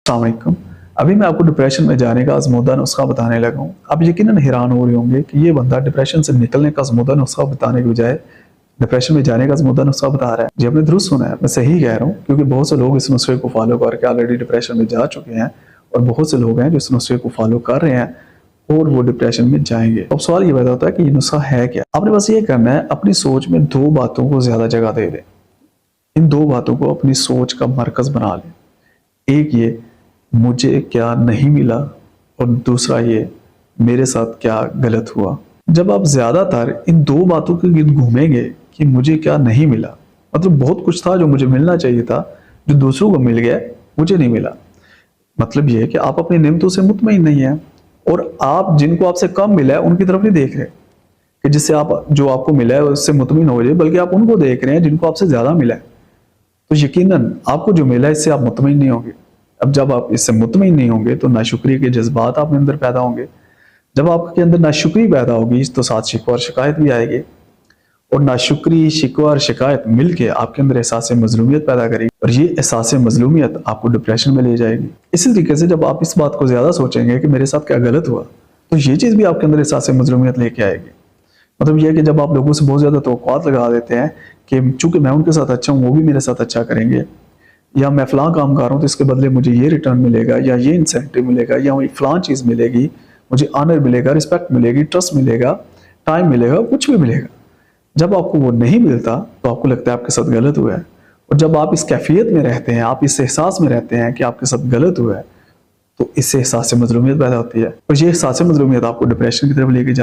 अस्सलाम वालेकुम। अभी मैं आपको डिप्रेशन में जाने का आज़मूदा नुस्खा बताने लगा हूँ। आप यकीनन हैरान हो रहे होंगे कि ये बंदा डिप्रेशन से निकलने का आज़मूदा नुस्खा बताने के बजाय डिप्रेशन में जाने का आज़मूदा नुस्खा बता रहा है। जी, आपने दुरुस्त सुना है, मैं सही कह रहा हूँ, क्योंकि बहुत से लोग इस नुस्खे को फॉलो करके ऑलरेडी डिप्रेशन में जा चुके हैं और बहुत से लोग हैं जो इस नुस्खे को फॉलो कर रहे हैं और वो डिप्रेशन में जाएंगे। अब सवाल ये पैदा होता है कि ये नुस्खा है क्या। आपने बस ये करना है, अपनी सोच में दो बातों को ज्यादा जगह दे दें। इन दो बातों को अपनी सोच का मरकज बना लें। एक ये, मुझे क्या नहीं मिला, और दूसरा ये, मेरे साथ क्या गलत हुआ। जब आप ज्यादातर इन दो बातों के गिर्द घूमेंगे कि मुझे क्या नहीं मिला, मतलब बहुत कुछ था जो मुझे मिलना चाहिए था, जो दूसरों को मिल गया, मुझे नहीं मिला, मतलब ये है कि आप अपनी नेमतों से मुतमईन नहीं है और आप जिनको आपसे कम मिला है उनकी तरफ नहीं देख रहे कि जिससे आप जो आपको मिला है उससे मुतमईन हो जाए, बल्कि आप उनको देख रहे हैं जिनको आपसे ज्यादा मिला है। तो यकीनन आपको जो मिला है इससे आप मुतमईन नहीं होंगे। अब जब आप इससे मुतमईन नहीं होंगे तो नाशुक्री के जज्बात आपके अंदर पैदा होंगे। जब आपके अंदर नाशुक्री पैदा होगी तो साथ शिकवा और शिकायत भी आएगी, और नाशुक्री, शिकवा और शिकायत मिलके आपके अंदर एहसास मजलूमियत पैदा करेगी, और ये एहसास मजलूमियत आपको डिप्रेशन में ले जाएगी। इसी तरीके से जब आप इस बात को ज्यादा सोचेंगे कि मेरे साथ क्या गलत हुआ, तो ये चीज भी आपके अंदर एहसास मजलूमियत लेके आएगी। मतलब यह है कि जब आप लोगों से बहुत ज्यादा तवक्कुआत लगा देते हैं कि चूंकि मैं उनके साथ अच्छा हूँ वो भी मेरे साथ अच्छा करेंगे, या मैं फलां काम कर रहा हूँ तो इसके बदले मुझे ये रिटर्न मिलेगा, या ये इंसेंटिव मिलेगा, या फलां चीज़ मिलेगी, मुझे ऑनर मिलेगा, रिस्पेक्ट मिलेगी, ट्रस्ट मिलेगा, टाइम मिलेगा, कुछ भी मिलेगा। जब आपको वो नहीं मिलता तो आपको लगता है आपके साथ गलत हुआ है, और जब आप इस कैफियत में रहते हैं, आप इस एहसास में रहते हैं कि आपके साथ गलत हुआ है, तो इससे एहसास मजलूमियत पैदा होती है, और ये एहसास मजलूमियत आपको डिप्रेशन की तरफ लेके